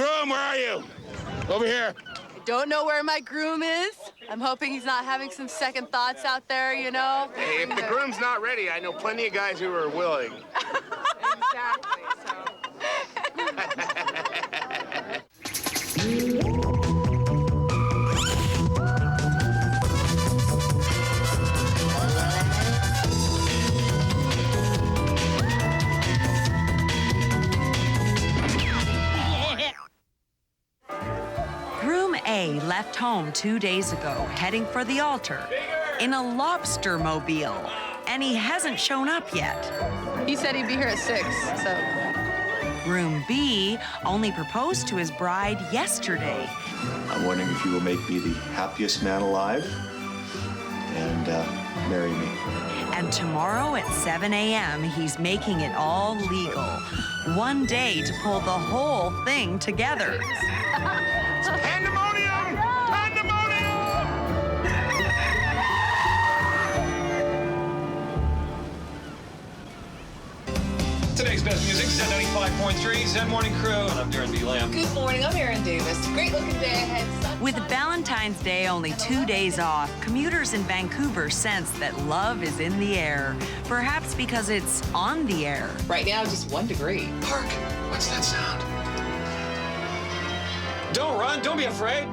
Groom, where are you? Over here. I don't know where my groom is. I'm hoping he's not having some second thoughts out there, you know? Hey, if the groom's not ready, I know plenty of guys who are willing. Exactly, so. Groom A left home 2 days ago, heading for the altar in a lobster mobile, and he hasn't shown up yet. He said he'd be here at 6, so. Groom B only proposed to his bride yesterday. I'm wondering if you will make me the happiest man alive and marry me. And tomorrow at 7 a.m., he's making it all legal. 1 day to pull the whole thing together. Pandemonium! Pandemonium! Today's best music, Z95.3, Zen Morning Crew, and I'm Darren B. Lamb. Good morning, I'm Erin Davis. Great looking day ahead. With Valentine's Day only 2 days off, commuters in Vancouver sense that love is in the air. Perhaps because it's on the air. Right now, just 1 degree. Hark! What's that sound? Don't run, don't be afraid.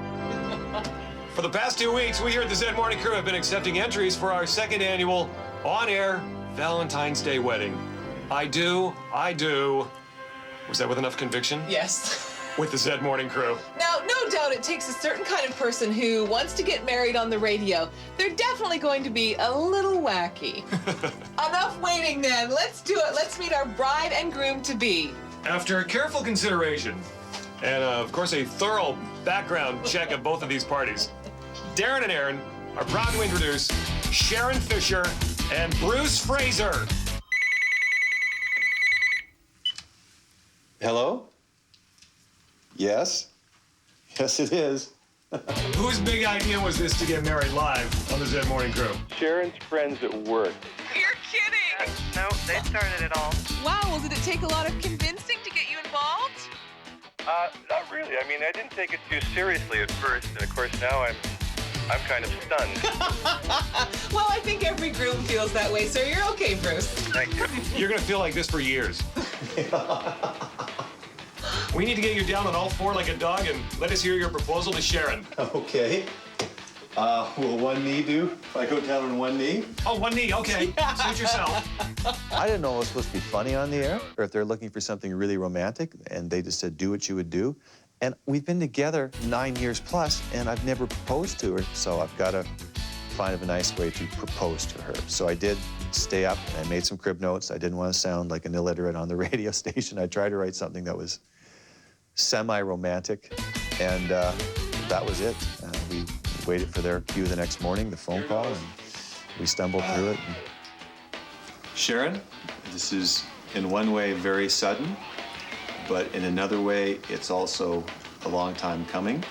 For the past 2 weeks, we here at the Zen Morning Crew have been accepting entries for our 2nd annual on-air Valentine's Day wedding. I do. Was that with enough conviction? Yes. With the Zen Morning Crew. Now, no doubt it takes a certain kind of person who wants to get married on the radio. They're definitely going to be a little wacky. Enough waiting then. Let's do it. Let's meet our bride and groom-to-be. After careful consideration, and of course a thorough background check of both of these parties, Darren and Erin are proud to introduce Sharon Fisher and Bruce Fraser. Hello? Yes? Yes, it is. Whose big idea was this to get married live on the Zen Morning Crew? Sharon's friends at work. You're kidding! No, they started it all. Wow, well, did it take a lot of convincing to get you involved? Not really. I mean, I didn't take it too seriously at first, and of course now I'm kind of stunned. Well, I think every groom feels that way, so you're okay, Bruce. Thank you. You're gonna feel like this for years. We need to get you down on all four like a dog and let us hear your proposal to Sharon. Okay. Will one knee do? If I go down on one knee? Oh, one knee, okay. Suit yourself. I didn't know it was supposed to be funny on the air, or if they're looking for something really romantic, and they just said, do what you would do. And we've been together 9 years plus, and I've never proposed to her, so I've got to find a nice way to propose to her. So I did stay up, and I made some crib notes. I didn't want to sound like an illiterate on the radio station. I tried to write something that was semi-romantic, and that was it. We waited for their cue the next morning, the phone call, and we stumbled through it. Sharon, this is in one way very sudden, but in another way, it's also a long time coming.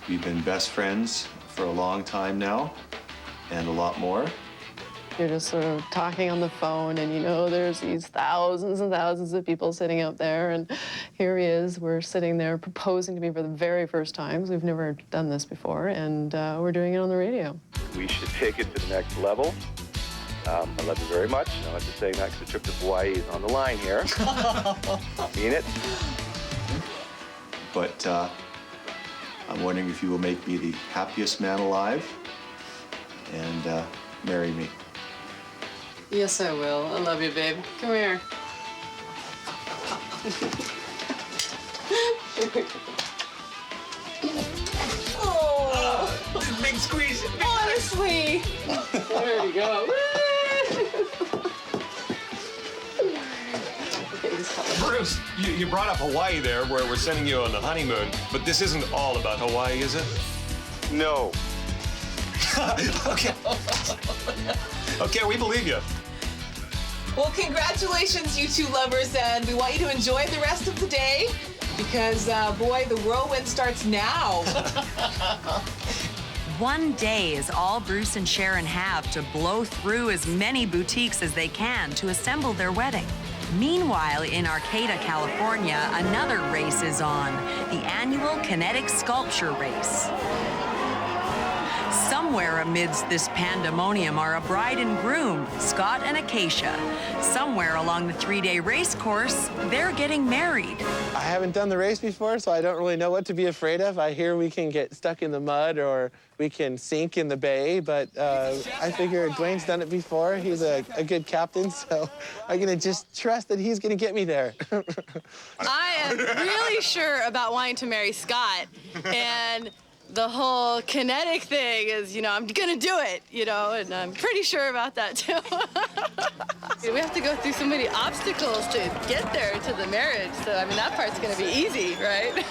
We've been best friends for a long time now, and a lot more. You're just sort of talking on the phone, and you know there's these thousands and thousands of people sitting out there, and here he is. We're sitting there proposing to me for the very first time. We've never done this before, and we're doing it on the radio. We should take it to the next level. I love you very much. I'm not just saying that because the trip to Hawaii is on the line here. I mean it. But I'm wondering if you will make me the happiest man alive and marry me. Yes, I will. I love you, babe. Come here. Oh, Big squeeze. honestly. There you go. Bruce, you brought up Hawaii there, where we're sending you on the honeymoon, but this isn't all about Hawaii, is it? No. Okay. Okay, we believe you. Well, congratulations, you two lovers, and we want you to enjoy the rest of the day because, boy, the whirlwind starts now. 1 day is all Bruce and Sharon have to blow through as many boutiques as they can to assemble their wedding. Meanwhile, in Arcata, California, another race is on, the annual Kinetic Sculpture Race. Somewhere amidst this pandemonium are a bride and groom, Scott and Acacia. Somewhere along the 3-day race course, they're getting married. I haven't done the race before, so I don't really know what to be afraid of. I hear we can get stuck in the mud or we can sink in the bay, but I figure Dwayne's done it before. He's a good captain, so I'm gonna just trust that he's gonna get me there. I am really sure about wanting to marry Scott, and the whole kinetic thing is, I'm gonna do it, and I'm pretty sure about that too. We have to go through so many obstacles to get there to the marriage, so that part's gonna be easy, right?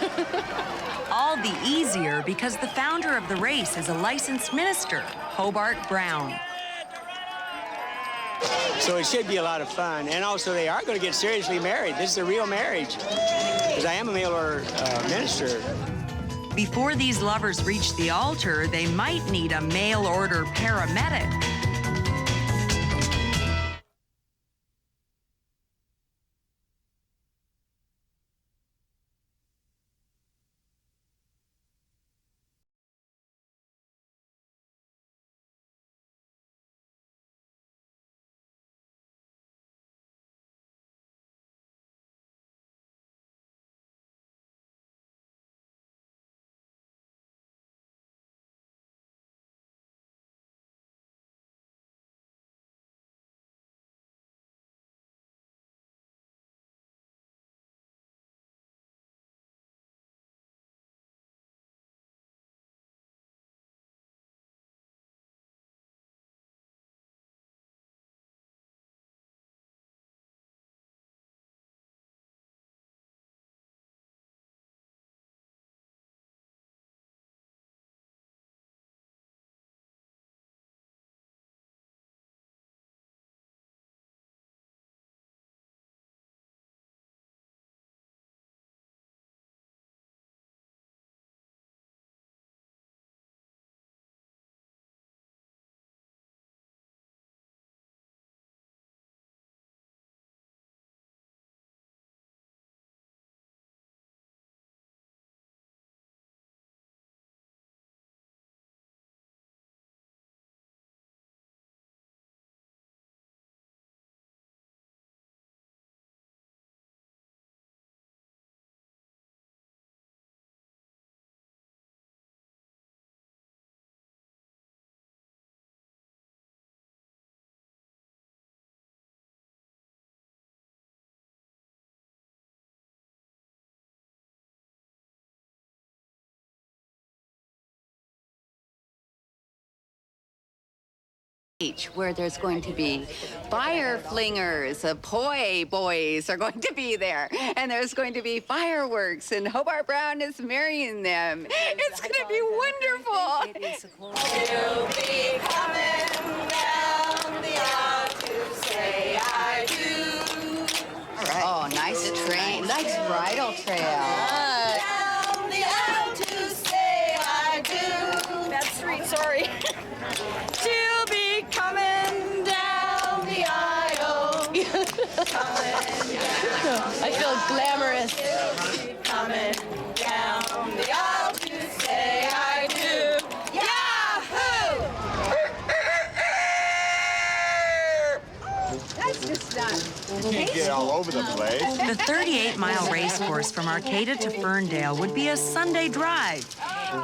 All the easier because the founder of the race is a licensed minister, Hobart Brown. So it should be a lot of fun, and also they are going to get seriously married. This is a real marriage, because I am a mail order minister. Before these lovers reach the altar, they might need a mail order paramedic. Where there's going to be fire flingers, poi boys are going to be there, and there's going to be fireworks, and Hobart Brown is marrying them. It's going to be wonderful. You'll be coming down the aisle to say I do. All right. Oh, nice train, nice bridal trail. Down the aisle to say I do. That's sweet, sorry. She'll be coming down the aisle. I feel glamorous. Coming down the aisle to say I do. Yahoo! That's just not. You can't get all over the place. The 38-mile race course from Arcata to Ferndale would be a Sunday drive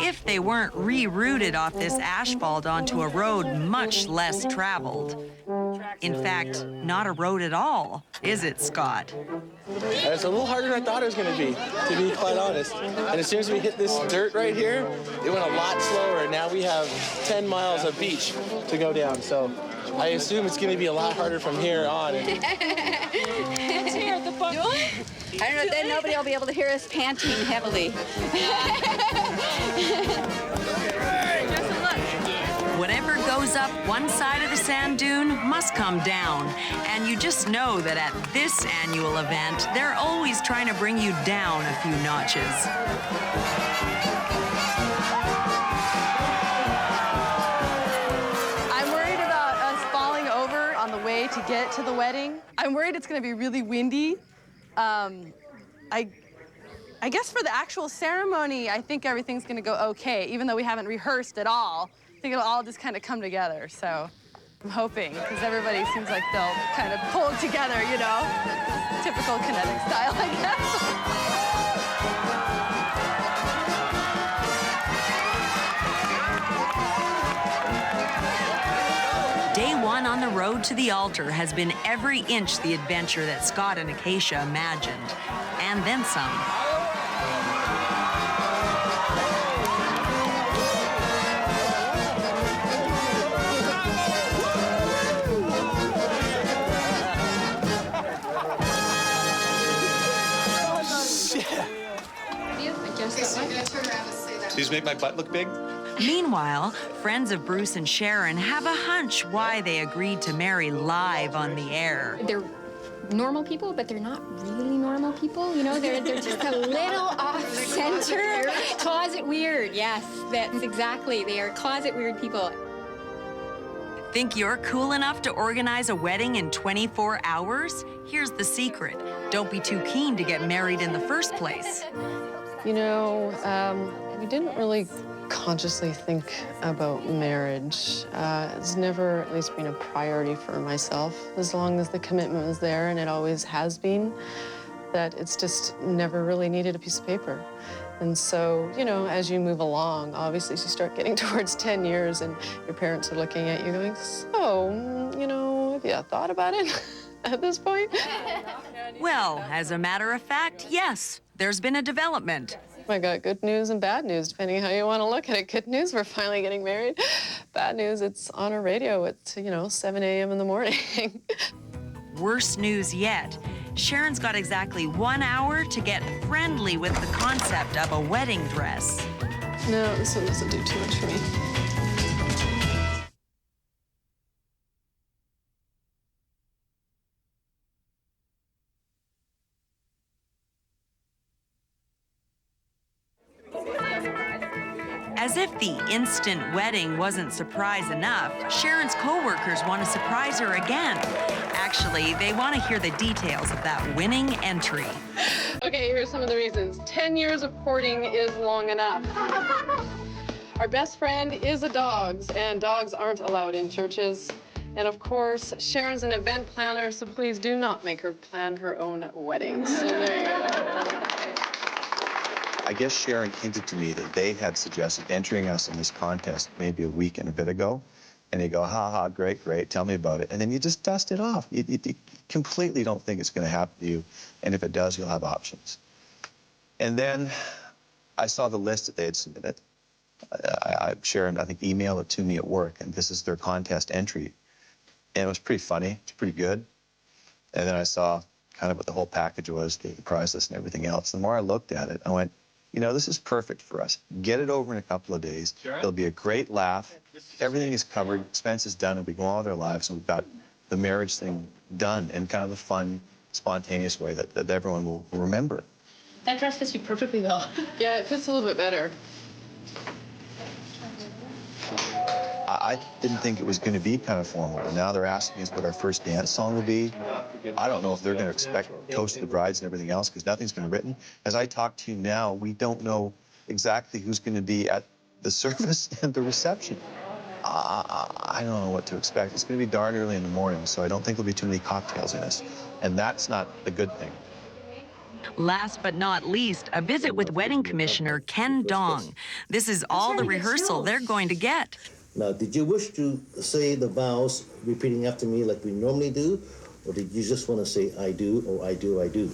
if they weren't rerouted off this asphalt onto a road much less traveled. In fact, not a road at all, is it, Scott? It's a little harder than I thought it was going to be quite honest. And as soon as we hit this dirt right here, it went a lot slower. Now we have 10 miles of beach to go down. So I assume it's going to be a lot harder from here on. It's here at the book. I don't know, then nobody will be able to hear us panting heavily. Whatever goes up one side of the sand dune must come down. And you just know that at this annual event, they're always trying to bring you down a few notches. I'm worried about us falling over on the way to get to the wedding. I'm worried it's going to be really windy. I guess for the actual ceremony, I think everything's going to go okay, even though we haven't rehearsed at all. I think it'll all just kind of come together, so I'm hoping, because everybody seems like they'll kind of pull together, you know? Typical kinetic style, I guess. Day one on the road to the altar has been every inch the adventure that Scott and Acacia imagined, and then some. Please make my butt look big. Meanwhile, friends of Bruce and Sharon have a hunch why they agreed to marry live on the air. They're normal people, but they're not really normal people. You know, they're just a little off-center. Closet weird, yes, that's exactly. They are closet weird people. Think you're cool enough to organize a wedding in 24 hours? Here's the secret. Don't be too keen to get married in the first place. You know, we didn't really consciously think about marriage. It's never at least been a priority for myself, as long as the commitment was there, and it always has been, that it's just never really needed a piece of paper. And so, you know, as you move along, obviously as you start getting towards 10 years and your parents are looking at you going, so, you know, have you thought about it at this point? Well, as a matter of fact, yes, there's been a development. I got good news and bad news, depending how you want to look at it. Good news, we're finally getting married. Bad news, it's on our radio at, you know, 7 a.m. in the morning. Worse news yet. Sharon's got exactly 1 hour to get friendly with the concept of a wedding dress. No, this one doesn't do too much for me. As if the instant wedding wasn't surprise enough, Sharon's co-workers want to surprise her again. Actually, they want to hear the details of that winning entry. Okay, here's some of the reasons. 10 years of courting is long enough. Our best friend is a dog's, and dogs aren't allowed in churches. And of course, Sharon's an event planner, so please do not make her plan her own weddings. So there you go. I guess Sharon hinted to me that they had suggested entering us in this contest maybe a week and a bit ago. And they go, ha ha, great, great, tell me about it. And then you just dust it off. You completely don't think it's going to happen to you. And if it does, you'll have options. And then I saw the list that they had submitted. Sharon, I think, emailed it to me at work, and this is their contest entry. And it was pretty funny. It's pretty good. And then I saw kind of what the whole package was, the prize list and everything else. The more I looked at it, I went, you know, this is perfect for us. Get it over in a couple of days. It'll be a great laugh. Everything is covered. Expense is done. And we go on with our lives. And we've got the marriage thing done in kind of a fun, spontaneous way that everyone will remember. That dress fits you perfectly well. Yeah, it fits a little bit better. I didn't think it was going to be kind of formal, but now they're asking us what our first dance song will be. I don't know if they're going to expect Toast to the Brides and everything else, because nothing's been written. As I talk to you now, we don't know exactly who's going to be at the service and the reception. I don't know what to expect. It's going to be darn early in the morning, so I don't think there'll be too many cocktails in us, and that's not a good thing. Last but not least, a visit with Wedding Commissioner Ken Dong. This is all the rehearsal they're going to get. Now, did you wish to say the vows repeating after me like we normally do, or did you just want to say I do or I do, I do?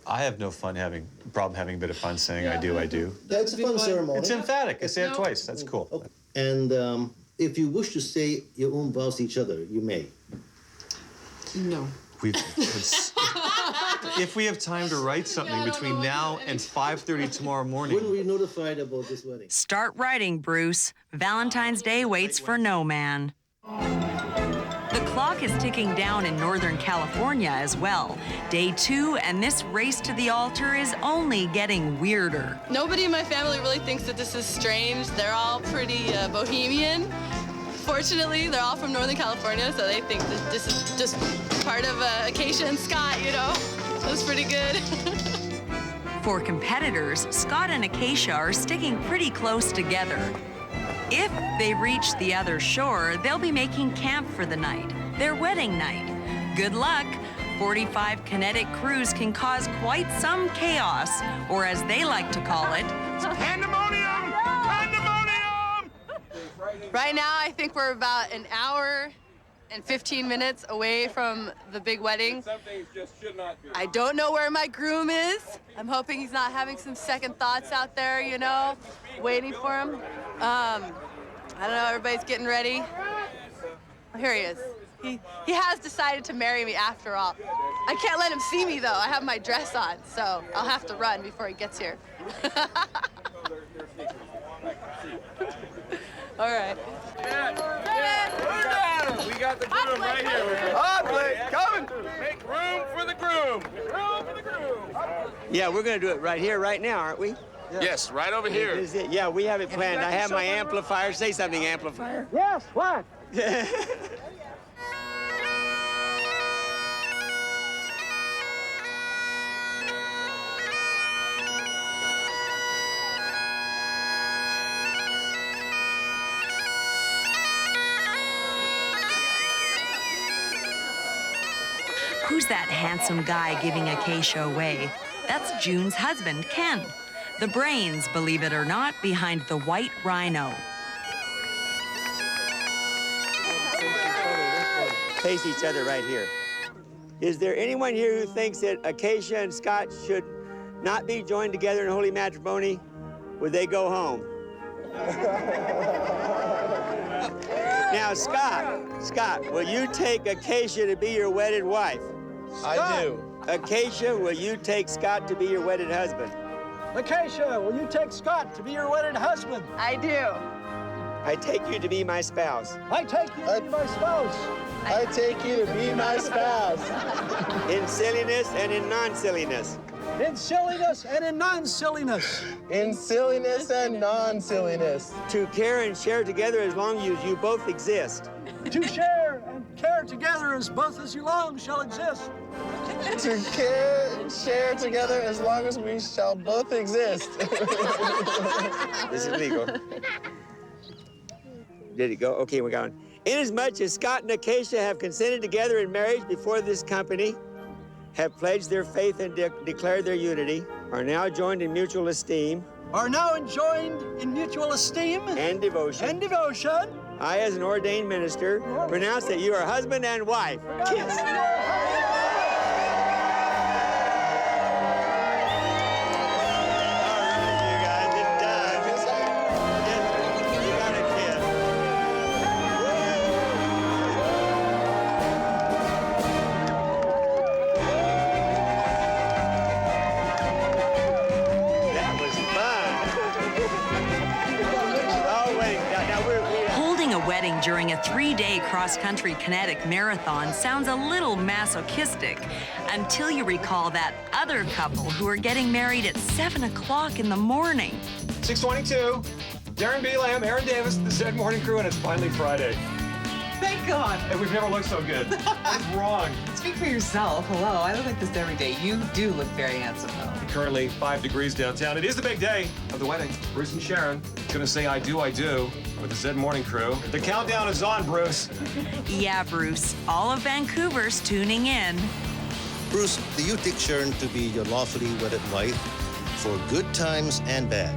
I have no problem having a bit of fun saying I do, I do. That's a fun ceremony. It's emphatic. I say it twice. That's cool. Okay. And if you wish to say your own vows to each other, you may. No. If we have time to write something between now and 5:30 tomorrow morning. When were you notified about this wedding? Start writing, Bruce. Valentine's Day waits for no man. The clock is ticking down in Northern California as well. Day 2, and this race to the altar is only getting weirder. Nobody in my family really thinks that this is strange. They're all pretty bohemian. Unfortunately, they're all from Northern California, so they think that this is just part of Acacia and Scott, you know? So it's pretty good. For competitors, Scott and Acacia are sticking pretty close together. If they reach the other shore, they'll be making camp for the night, their wedding night. Good luck. 45 kinetic crews can cause quite some chaos, or as they like to call it, Pandemonium! Pandemonium! Right now, I think we're about an hour and 15 minutes away from the big wedding. I don't know where my groom is. I'm hoping he's not having some second thoughts out there, you know, waiting for him. I don't know, everybody's getting ready. Oh, here he is. He has decided to marry me after all. I can't let him see me, though. I have my dress on, so I'll have to run before he gets here. All right. We got the groom right here. Hot plate coming. Make room for the groom. Room for the groom. Yeah, we're going to do it right here, right now, aren't we? Yes, right over here. This is it. Yeah, we have it planned. I have my amplifier. Say something, amplifier. Yes, what? who's that handsome guy giving Acacia away? That's June's husband, Ken. The brains, believe it or not, behind the white rhino. Face each other right here. Is there anyone here who thinks that Acacia and Scott should not be joined together in holy matrimony? Would they go home? Now, Scott, will you take Acacia to be your wedded wife? I do. Acacia, will you take Scott to be your wedded husband? Acacia, will you take Scott to be your wedded husband? I do. I take you to be my spouse. I take you to be my spouse. I take you to be my spouse. In silliness and in non-silliness. In silliness and in non-silliness. In silliness and non-silliness. To care and share together as long as you both exist. To share and care together as both as you long shall exist. To care and share together as long as we shall both exist. This is legal. Did it go? Okay, we're going. Inasmuch as Scott and Acacia have consented together in marriage before this company, have pledged their faith and declared their unity, are now joined in mutual esteem. Are now enjoined in mutual esteem. And devotion. And devotion. I, as an ordained minister, pronounce that you are husband and wife. Kiss. During a 3-day cross-country kinetic marathon sounds a little masochistic until you recall that other couple who are getting married at 7 o'clock in the morning. 6:22, Darren B. Lamb, Aaron Davis, the Zed Morning Crew, and it's finally Friday. Thank God. And we've never looked so good. What's wrong? Speak for yourself. Hello, I look like this every day. You do look very handsome, though. Currently 5 degrees downtown. It is the big day of the wedding. Bruce and Sharon gonna say I do with the Zed Morning Crew. The countdown is on, Bruce. Yeah, Bruce. All of Vancouver's tuning in. Bruce, do you take Sharon to be your lawfully wedded wife for good times and bad?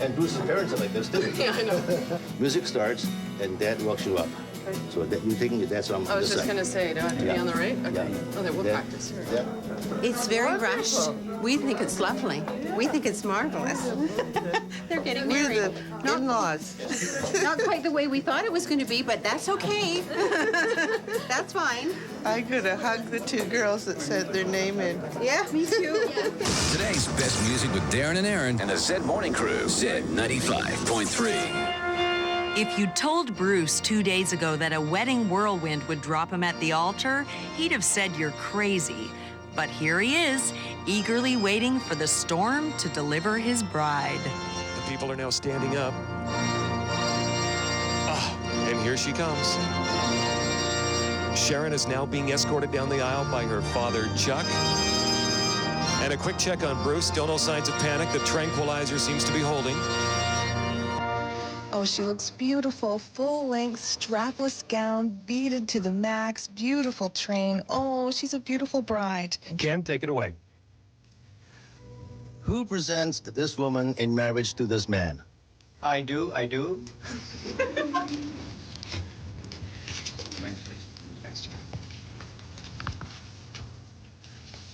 And Bruce's parents are like this, too. Yeah, I know. Music starts, and Dad walks you up. Okay. So that you're taking your dad's arm on this side. I was just going to say, do I have to be on the right? Okay. Yeah. Oh, then we'll practice here. Yeah. It's very rushed. We think it's lovely. We think it's marvelous. They're getting married. We're the in-laws. Not quite the way we thought it was going to be, but that's okay. That's fine. I could have hugged the two girls that said their name in. Yeah, me too. Today's best music with Darren and Aaron and the Zed Morning Crew. Zed 95.3. If you'd told Bruce 2 days ago that a wedding whirlwind would drop him at the altar, he'd have said you're crazy. But here he is, eagerly waiting for the storm to deliver his bride. The people are now standing up. And here she comes. Sharon is now being escorted down the aisle by her father, Chuck. And a quick check on Bruce. Still no signs of panic. The tranquilizer seems to be holding. Oh, she looks beautiful. Full-length, strapless gown, beaded to the max, beautiful train. Oh, she's a beautiful bride. Ken, take it away. Who presents this woman in marriage to this man? I do.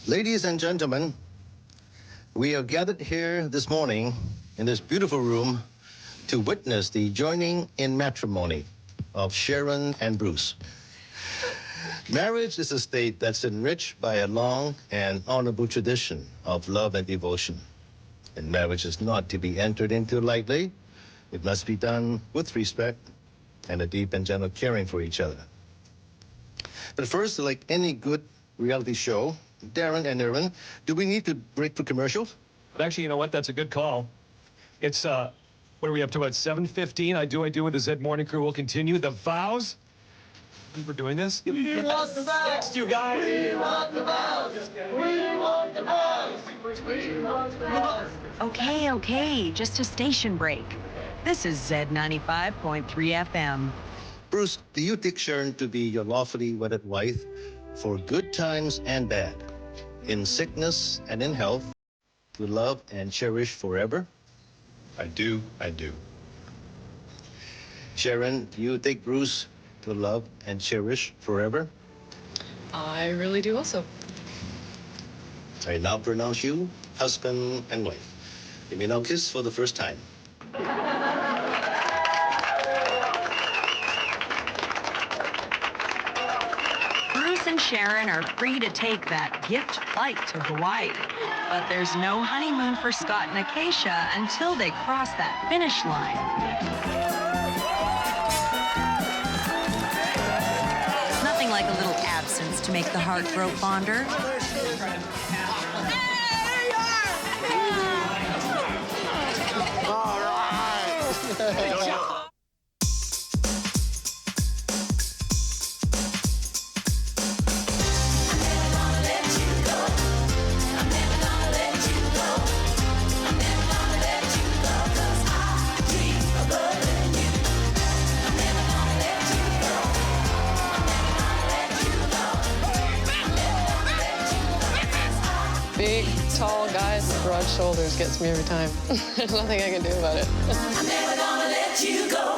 Ladies and gentlemen, we are gathered here this morning in this beautiful room to witness the joining in matrimony of Sharon and Bruce. Marriage is a state that's enriched by a long and honorable tradition of love and devotion. And marriage is not to be entered into lightly. It must be done with respect and a deep and gentle caring for each other. But first, like any good reality show, Darren and Aaron, do we need to break for commercials? Actually, you know what? That's a good call. It's, what are we up to, about 7:15? I do with the Zed Morning Crew. We'll continue. The vows. We're doing this? We want the vows. Next, you guys. We want the vows. We want the vows. We want the vows. Okay, just a station break. This is Z95.3 FM. Bruce, do you take Sharon to be your lawfully wedded wife for good times and bad, in sickness and in health, to love and cherish forever? I do. Sharon, do you take Bruce to love and cherish forever? I really do also. I now pronounce you husband and wife. You may now kiss for the first time. Bruce and Sharon are free to take that gift flight to Hawaii. But there's no honeymoon for Scott and Acacia until they cross that finish line. Nothing like a little absence to make the heart grow fonder. All right. Big, tall guys with broad shoulders gets me every time. There's nothing I can do about it. I'm never gonna let you go.